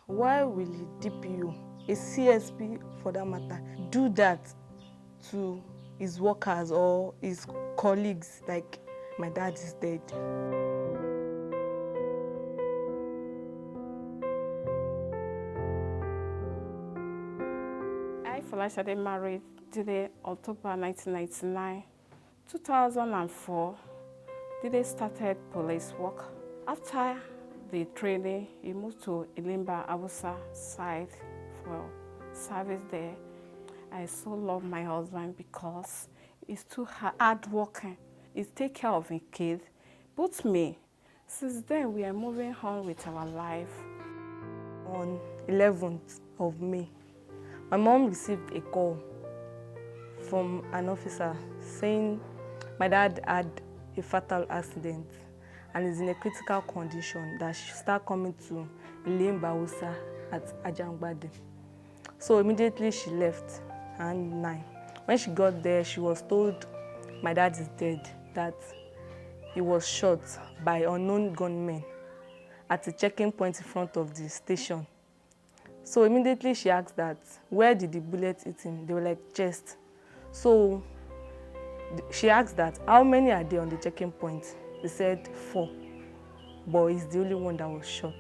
Why will the DPO, a CSP for that matter, do that to his workers or his colleagues? Like, my dad is dead. I Onajide married Dide October 1999. 2004, Dide started police work. After the training, he moved to Ilemba-Hausa side for service there. I so love my husband because he's too hard working. He takes care of his kids. But me, since then we are moving on with our life. On 11th of May, my mom received a call from an officer saying my dad had a fatal accident and is in a critical condition, that she start coming to Ilemba-Hausa at Ajangbade. So immediately she left around 9. When she got there, she was told my dad is dead, that he was shot by unknown gunmen at a checking point in front of the station. So immediately she asked that, where did the bullet hit him? They were like, chest. So she asked that, how many are there on the checking point? They said 4, but he's the only one that was shot.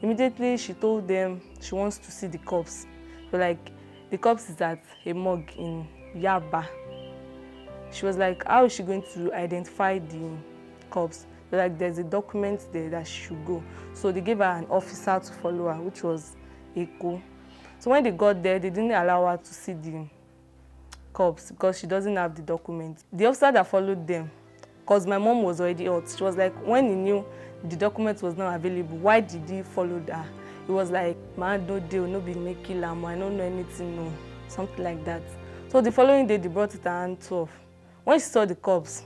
Immediately she told them she wants to see the corpse. So like, the corpse is at a morgue in Yaba. She was like, how is she going to identify the corpse? Like, there's a document there that she should go. So they gave her an officer to follow her, which was Eko. So when they got there, they didn't allow her to see the corpse because she doesn't have the document. The officer that followed them, because my mom was already out, she was like, when he knew the document was not available, why did he follow her? He was like, man, no deal, no be make kill am, I don't know anything, no, something like that. So the following day, they brought it around 12. When she saw the corpse,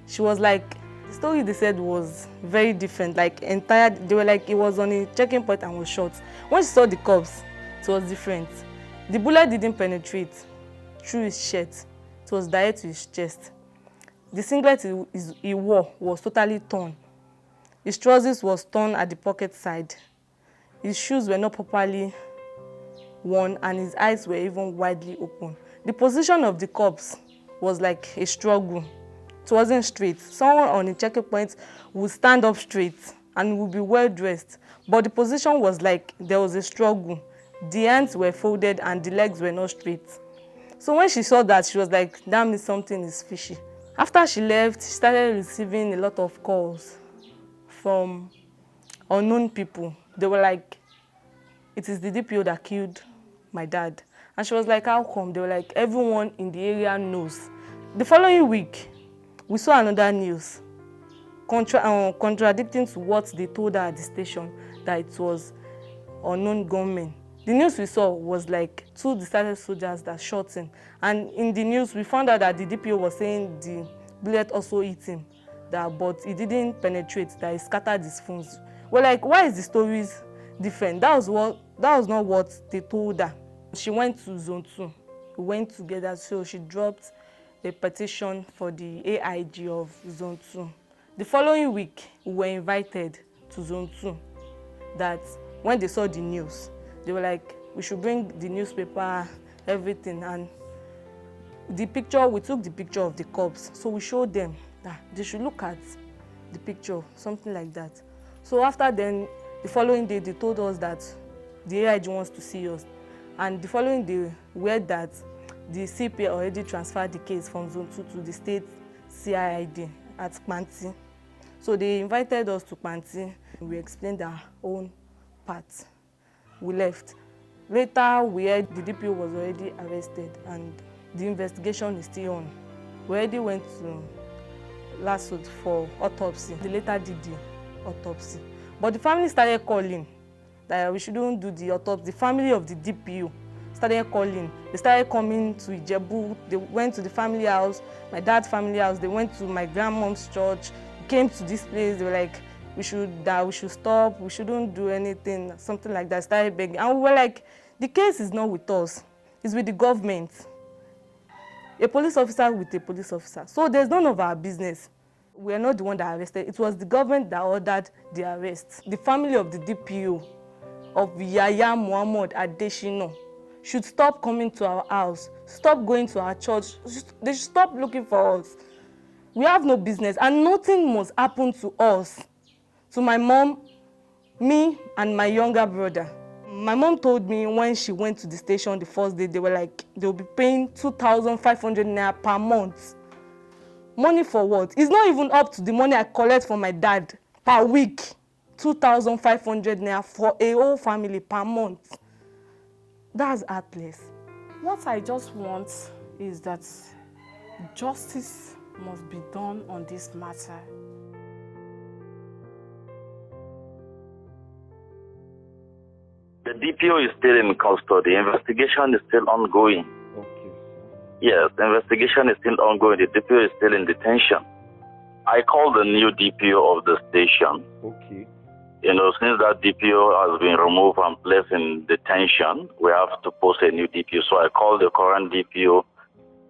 she was like, the story they said was very different. Like, they were like, it was on a checking point and was shot. When she saw the corpse, it was different. The bullet didn't penetrate through his shirt. It was direct to his chest. The singlet he wore was totally torn. His trousers was torn at the pocket side. His shoes were not properly worn, and his eyes were even widely open. The position of the corpse was like a struggle. It wasn't straight. Someone on a checking point would stand up straight and would be well dressed, but the position was like there was a struggle. The hands were folded and the legs were not straight. So when she saw that, she was like, that means something is fishy. After she left, she started receiving a lot of calls from unknown people. They were like, it is the DPO that killed my dad. And she was like, how come? They were like, everyone in the area knows. The following week, we saw another news contradicting to what they told her at the station, that it was unknown gunmen. The news we saw was like 2 deserted soldiers that shot him. And in the news, we found out that the DPO was saying the bullet also hit him, but it didn't penetrate, that it scattered his phones. We're like, why is the stories different? That was not what they told her. She went to Zone 2. We went together, so she dropped a petition for the AIG of Zone 2. The following week, we were invited to Zone 2. That when they saw the news, they were like, we should bring the newspaper, everything. And we took the picture of the corpse. So we showed them that they should look at the picture, something like that. So after then, the following day, they told us that the AIG wants to see us. And the following day, we heard that the CP already transferred the case from Zone 2 to the state CID at Kpanti. So they invited us to Kpanti. We explained our own part. We left. Later, we heard the DPO was already arrested and the investigation is still on. We already went to Lasot for autopsy. They later did the autopsy. But the family started calling that we shouldn't do the autopsy. The family of the DPO started calling. They started coming to Ijebu. They went to the family house, my dad's family house. They went to my grandmom's church. Came to this place. They were like, we should stop. We shouldn't do anything, something like that. Started begging, and we were like, the case is not with us. It's with the government. A police officer with a police officer. So there's none of our business. We are not the one that arrested. It was the government that ordered the arrest. The family of the DPO of Yahaya Adesina should stop coming to our house, stop going to our church. They should stop looking for us. We have no business, and nothing must happen to us, to my mom, me, and my younger brother. My mom told me when she went to the station the first day, they were like, they'll be paying 2,500 naira per month. Money for what? It's not even up to the money I collect from my dad per week. 2,500 naira for a whole family per month. That's heartless. What I just want is that justice must be done on this matter. The DPO is still in custody. Investigation is still ongoing. Okay. Yes, the investigation is still ongoing. The DPO is still in detention. I called the new DPO of the station. Okay. Since that DPO has been removed and placed in detention, we have to post a new DPO. So I called the current DPO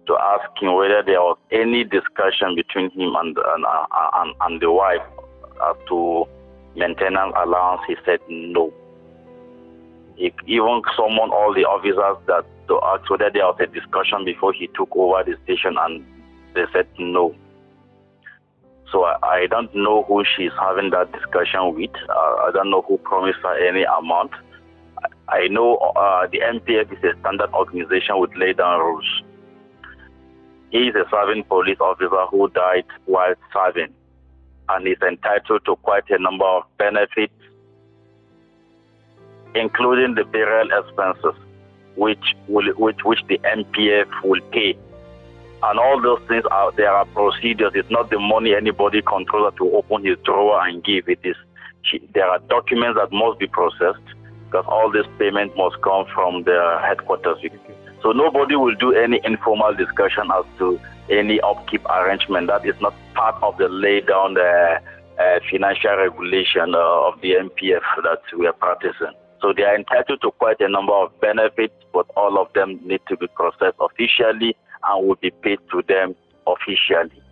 to ask him whether there was any discussion between him and the wife as to maintenance allowance. He said no. He even summoned all the officers to ask whether there was a discussion before he took over the station, and they said no. So I don't know who she's having that discussion with. I don't know who promised her any amount. I know the MPF is a standard organization with laid down rules. He is a serving police officer who died while serving, and is entitled to quite a number of benefits, including the burial expenses, which the MPF will pay. And all those things there are procedures. It's not the money anybody controller to open his drawer and give. There are documents that must be processed, because all this payment must come from the headquarters. So nobody will do any informal discussion as to any upkeep arrangement. That is not part of the laid down financial regulation of the MPF that we are practicing. So they are entitled to quite a number of benefits, but all of them need to be processed officially and will be paid to them officially.